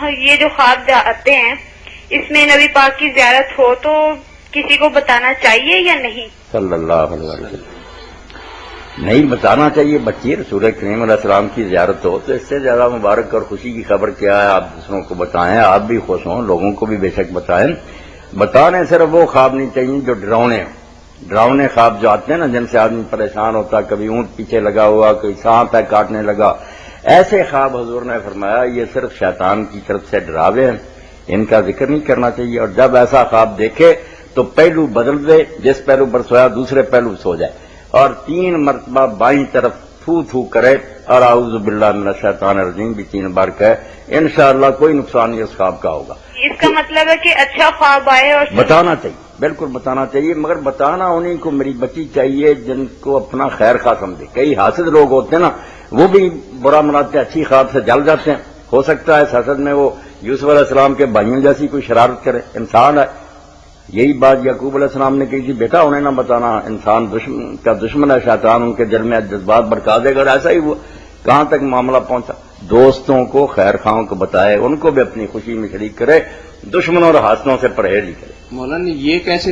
یہ جو خواب آتے ہیں اس میں نبی پاک کی زیارت ہو تو کسی کو بتانا چاہیے یا نہیں؟ صلی اللہ علیہ وسلم نہیں بتانا چاہیے. بچی رسول کریم علیہ السلام کی زیارت ہو تو اس سے زیادہ مبارک اور خوشی کی خبر کیا ہے. آپ دوسروں کو بتائیں, آپ بھی خوش ہوں, لوگوں کو بھی بے شک بتائیں. بتانے صرف وہ خواب نہیں چاہیے جو ڈراؤنے خواب جو آتے ہیں نا, جن سے آدمی پریشان ہوتا, کبھی اونٹ پیچھے لگا ہوا, کوئی سانپ ہے کاٹنے لگا. ایسے خواب حضور نے فرمایا یہ صرف شیطان کی طرف سے ڈراوے ہیں, ان کا ذکر نہیں کرنا چاہیے. اور جب ایسا خواب دیکھے تو پہلو بدل دے, جس پہلو پر سویا دوسرے پہلو سو جائے, اور 3 مرتبہ بائیں طرف تھو تھو کرے, اور اعوذ باللہ من الشیطان الرجیم بھی 3 بار کہے. انشاءاللہ کوئی نقصان نہیں اس خواب کا ہوگا. اس کا مطلب ہے کہ اچھا خواب آئے اور بتانا چاہیے, بالکل بتانا چاہیے, مگر بتانا انہیں کو میری بچی چاہیے جن کو اپنا خیر خواہ سمجھے. کئی حاسد لوگ ہوتے ہیں نا, وہ بھی برا مناتے اچھی خواب سے جل جاتے ہیں. ہو سکتا ہے اس حسد میں وہ یوسف علیہ السلام کے بھائیوں جیسی کوئی شرارت کرے, انسان ہے. یہی بات یعقوب علیہ السلام نے کہی تھی, بیٹا انہیں نہ بتانا, انسان کا دشمن ہے شیطان, ان کے دل میں جذبات بھڑکا دے گا. ایسا ہی ہوا, کہاں تک معاملہ پہنچا. دوستوں کو خیر خواہوں کو بتائے, ان کو بھی اپنی خوشی میں شریک کرے, دشمنوں اور حاسدوں سے پرہیز ہی کرے. مولانا یہ کیسے